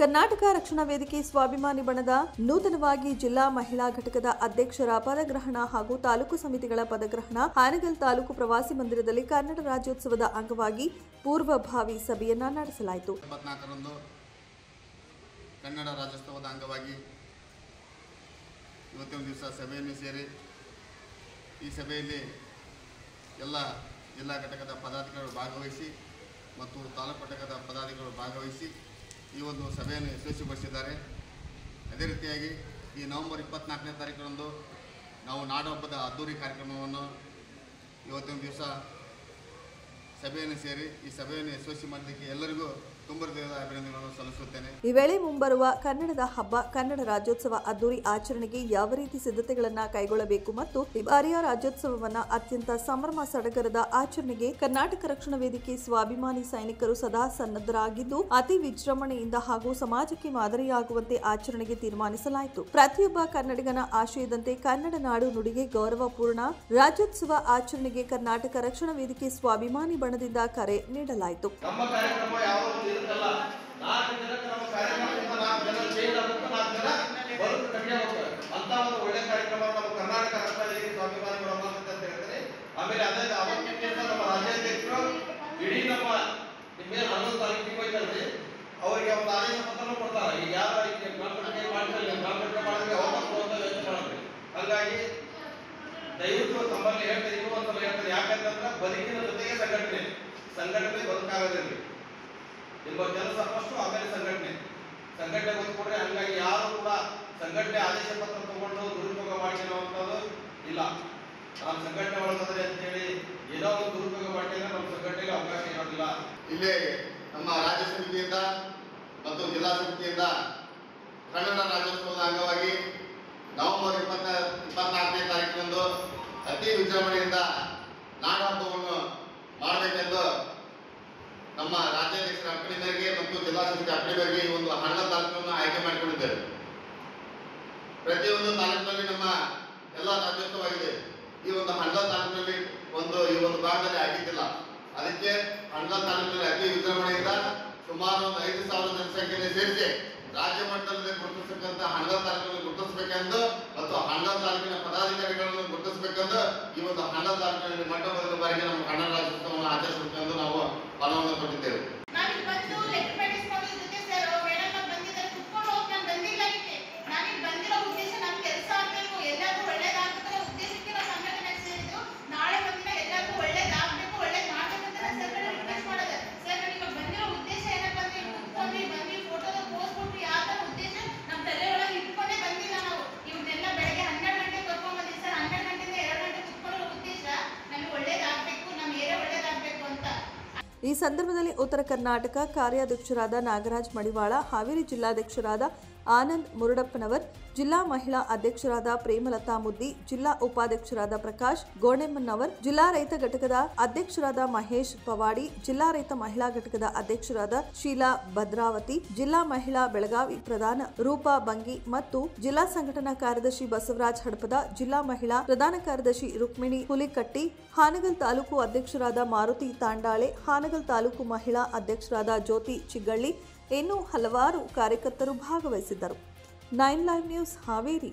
ಕರ್ನಾಟಕ ರಕ್ಷಣಾ ವೇದಿಕೆ ಸ್ವಾಭಿಮಾನಿ ಬಣದ ನೂತನವಾಗಿ ಜಿಲ್ಲಾ ಮಹಿಳಾ ಘಟಕದ ಅಧ್ಯಕ್ಷರ ಪದಗ್ರಹಣ ಹಾಗೂ ತಾಲೂಕು ಸಮಿತಿಗಳ ಪದಗ್ರಹಣ ಹಾನಗಲ್ ತಾಲೂಕು ಪ್ರವಾಸಿ ಮಂದಿರದಲ್ಲಿ ಕನ್ನಡ ರಾಜ್ಯೋತ್ಸವದ ಅಂಗವಾಗಿ ಪೂರ್ವಭಾವಿ ಸಭೆಯನ್ನ ನಡೆಸಲಾಯಿತು. 24ರಂದು ಕನ್ನಡ ರಾಜ್ಯೋತ್ಸವದ ಅಂಗವಾಗಿ ಇವತ್ತಿನ ದಿವಸ ಸಭೆಯನ್ನು ಸೇರಿ ಈ ಸಭೆಯಲ್ಲಿ ಎಲ್ಲ ಜಿಲ್ಲಾ ಘಟಕದ ಪದಾಧಿಕಾರಿಗಳು ಭಾಗವಹಿಸಿ ಮತ್ತು ತಾಲೂಕು ಘಟಕದ ಪದಾಧಿಕಾರಿಗಳು ಭಾಗವಹಿಸಿ ಈ ಒಂದು ಸಭೆಯನ್ನು ಯಶಸ್ವಿಗೊಳಿಸಿದ್ದಾರೆ. ಅದೇ ರೀತಿಯಾಗಿ ಈ ನವೆಂಬರ್ 24ನೇ ತಾರೀಕರಂದು ನಾವು ನಾಡಹಬ್ಬದ ಅದ್ದೂರಿ ಕಾರ್ಯಕ್ರಮವನ್ನು ಇವತ್ತಿನ ದಿವಸ ಸಭೆಯನ್ನು ಸೇರಿ ಈ ಸಭೆಯನ್ನು ಯಶಸ್ವಿ ಮಾಡಲಿಕ್ಕೆ ಎಲ್ಲರಿಗೂ ತುಂಬ ಹೃದಯದ ಅಭಿನಂದನೆಗಳನ್ನು ಸಲ್ಲಿಸುತ್ತೇನೆ. ಈ ವೇಳೆ ಮುಂಬರುವ ಕನ್ನಡದ ಹಬ್ಬ ಕನ್ನಡ ರಾಜ್ಯೋತ್ಸವ ಅದ್ದೂರಿ ಆಚರಣೆಗೆ ಯಾವ ರೀತಿ ಸಿದ್ಧತೆಗಳನ್ನು ಕೈಗೊಳ್ಳಬೇಕು ಮತ್ತು ಈ ಬಾರಿಯ ರಾಜ್ಯೋತ್ಸವವನ್ನು ಅತ್ಯಂತ ಸಂಭ್ರಮ ಸಡಗರದ ಆಚರಣೆಗೆ ಕರ್ನಾಟಕ ರಕ್ಷಣಾ ವೇದಿಕೆ ಸ್ವಾಭಿಮಾನಿ ಸೈನಿಕರು ಸದಾ ಸನ್ನದ್ಧರಾಗಿದ್ದು ಅತಿ ವಿಜೃಂಭಣೆಯಿಂದ ಹಾಗೂ ಸಮಾಜಕ್ಕೆ ಮಾದರಿಯಾಗುವಂತೆ ಆಚರಣೆಗೆ ತೀರ್ಮಾನಿಸಲಾಯಿತು. ಪ್ರತಿಯೊಬ್ಬ ಕನ್ನಡಿಗನ ಆಶಯದಂತೆ ಕನ್ನಡ ನಾಡು ನುಡಿಗೆ ಗೌರವಪೂರ್ಣ ರಾಜ್ಯೋತ್ಸವ ಆಚರಣೆಗೆ ಕರ್ನಾಟಕ ರಕ್ಷಣಾ ವೇದಿಕೆ ಸ್ವಾಭಿಮಾನಿ ಬಣದಿಂದ ಕರೆ ನೀಡಲಾಯಿತು. ಆಮೇಲೆ ಅದೇ ಅವತ್ತಿನ ದಿವಸ ನಮ್ಮ ರಾಜ್ಯಾಧ್ಯಕ್ಷರು ಇಡೀ ನಮ್ಮ ಹನ್ನೊಂದು ತಾರೀಕಿಗೆ ಹೋಯ್ತಲ್ರಿ ಅವರಿಗೆ ಒಂದು ಆದೇಶ ಪತ್ರನೂ ಕೊಡ್ತಾರೆ. ಈಗ ಯಾವ ಗ್ರಾಮಪಂಚಾಯತ್ ಮಾಡ್ತಾರೆ ಹಾಗಾಗಿ ದಯವಿಟ್ಟು ತಮ್ಮಲ್ಲಿ ಹೇಳ್ತಾರೆ ಇನ್ನೂ ಹೇಳ್ತಾರೆ. ಯಾಕಂತಂದ್ರೆ ಬದುಕಿನ ಜೊತೆಗೆ ಸಂಘಟನೆ ಬದುಕಾಗೋದಿಲ್ಲ. ನಿಮ್ಮ ಕೆಲಸ ಫಸ್ಟ್ ಆಮೇಲೆ ಸಂಘಟನೆ ಬಂದ್ಕೊಡ್ರೆ. ಹಂಗಾಗಿ ಯಾರು ಕೂಡ ಸಂಘಟನೆ ಆದೇಶ ಪತ್ರ ತಗೊಂಡು ದುರುಪಯೋಗ ಮಾಡ್ಕೊಳ್ಳುವಂಥದ್ದು ಇಲ್ಲ. ನಾವು ಸಂಘಟನೆ ಒಳಗದ್ರೆ ಅಂತೇಳಿ ಏನೋ ಒಂದು ದುರುಪಯೋಗ ಮಾಡಿದ್ರೆ ನಮ್ಮ ಸಂಘಟನೆಗೆ ಅವಕಾಶ ಇರೋದಿಲ್ಲ. ಇಲ್ಲಿ ನಮ್ಮ ರಾಜ್ಯ ಸಮಿತಿಯಿಂದ ಮತ್ತು ಜಿಲ್ಲಾ ಸಮಿತಿಯಿಂದ ಕನ್ನಡ ರಾಜ್ಯೋತ್ಸವದ ಅಂಗವಾಗಿ ನವೆಂಬರ್ 24ನೇ ತಾರೀಕಿನಂದು ಅತಿ ವಿಜೃಂಭಣೆಯಿಂದ ನಾಡಹಬ್ಬವನ್ನು ಮಾಡಬೇಕೆಂದು ನಮ್ಮ ರಾಜ್ಯಾಧ್ಯಕ್ಷರ ಅಪ್ಪಣೆ ಮೇರೆಗೆ ಮತ್ತು ಜಿಲ್ಲಾ ಸಮಿತಿ ಅಪ್ಪಣೆ ಮೇರೆಗೆ ಈ ಒಂದು ಹನ್ನೊಂದು ತಾಲೂಕನ್ನು ಆಯ್ಕೆ ಮಾಡಿಕೊಂಡಿದ್ದೇವೆ. ಪ್ರತಿಯೊಂದು ತಾಲೂಕಿನಲ್ಲಿ ನಮ್ಮ ಎಲ್ಲ ರಾಜ್ಯೋತ್ಸವ ಆಗಿದೆ. ಈ ಒಂದು ಹನ್ನೊಂದು ತಾಲೂಕಿನಲ್ಲಿ ಈ ಒಂದು ಭಾಗದಲ್ಲಿ ಆಗಿದ್ದಿಲ್ಲ. ಅದಕ್ಕೆ ಹನ್ನೊಂದು ತಾಲೂಕಿನಲ್ಲಿ ಅತಿ ವಿಜೃಂಭಣೆಯಿಂದ ಸುಮಾರು ಒಂದು 5,000 ಜನಸಂಖ್ಯೆಯನ್ನು ಸೇರಿಸಿ ರಾಜ್ಯ ಮಟ್ಟದಲ್ಲಿ ಗುರುತಿಸಬೇಕಂತ ಹನ್ನೊಂದು ತಾಲೂಕಿನಲ್ಲಿ ಗುರುತಿಸಬೇಕೆಂದು ಮತ್ತು ಹನ್ನೊಂದು ತಾಲೂಕಿನ ಪದಾಧಿಕಾರಿಗಳನ್ನು ಗುರುತಿಸಬೇಕೆಂದು ಈ ಒಂದು ಹನ್ನೊಂದು ತಾಲೂಕಿನಲ್ಲಿ ಮೊಟ್ಟ ಮೊದಲ ಬಾರಿಗೆ ನಮ್ಮ ಕನ್ನಡ ರಾಜ್ಯೋತ್ಸವವನ್ನು ಆಚರಿಸಬೇಕೆಂದು ನಾವು ಮನವನ್ನು ಕೊಟ್ಟಿದ್ದೇವೆ. ಈ ಸಂದರ್ಭದಲ್ಲಿ ಉತ್ತರ ಕರ್ನಾಟಕ ಕಾರ್ಯಾಧ್ಯಕ್ಷರಾದ ನಾಗರಾಜ್ ಮಡಿವಾಳ, ಹಾವೇರಿ ಜಿಲ್ಲಾಧ್ಯಕ್ಷರಾದ ಆನಂದ್ ಮುರುಡಪ್ಪನವರ್, ಜಿಲ್ಲಾ ಮಹಿಳಾ ಅಧ್ಯಕ್ಷರಾದ ಪ್ರೇಮಲತಾ ಮುದ್ದಿ, ಜಿಲ್ಲಾ ಉಪಾಧ್ಯಕ್ಷರಾದ ಪ್ರಕಾಶ್ ಗೋಣೆಮ್ಮನವರ್, ಜಿಲ್ಲಾ ರೈತ ಘಟಕದ ಅಧ್ಯಕ್ಷರಾದ ಮಹೇಶ್ ಪವಾಡಿ, ಜಿಲ್ಲಾ ರೈತ ಮಹಿಳಾ ಘಟಕದ ಅಧ್ಯಕ್ಷರಾದ ಶೀಲಾ ಭದ್ರಾವತಿ, ಜಿಲ್ಲಾ ಮಹಿಳಾ ಬೆಳಗಾವಿ ಪ್ರಧಾನ ರೂಪಾ ಬಂಗಿ ಮತ್ತು ಜಿಲ್ಲಾ ಸಂಘಟನಾ ಕಾರ್ಯದರ್ಶಿ ಬಸವರಾಜ್ ಹಡಪದ, ಜಿಲ್ಲಾ ಮಹಿಳಾ ಪ್ರಧಾನ ಕಾರ್ಯದರ್ಶಿ ರುಕ್ಮಿಣಿ ಹುಲಿಕಟ್ಟಿ, ಹಾನಗಲ್ ತಾಲೂಕು ಅಧ್ಯಕ್ಷರಾದ ಮಾರುತಿ ತಾಂಡಾಳೆ, ಹಾನಗಲ್ ತಾಲೂಕು ಮಹಿಳಾ ಅಧ್ಯಕ್ಷರಾದ ಜ್ಯೋತಿ ಚಿಗ್ಗಳ್ಳಿ ಇನ್ನೂ ಹಲವಾರು ಕಾರ್ಯಕರ್ತರು ಭಾಗವಹಿಸಿದ್ದರು. 9 ಲೈವ್ ನ್ಯೂಸ್ ಹಾವೇರಿ.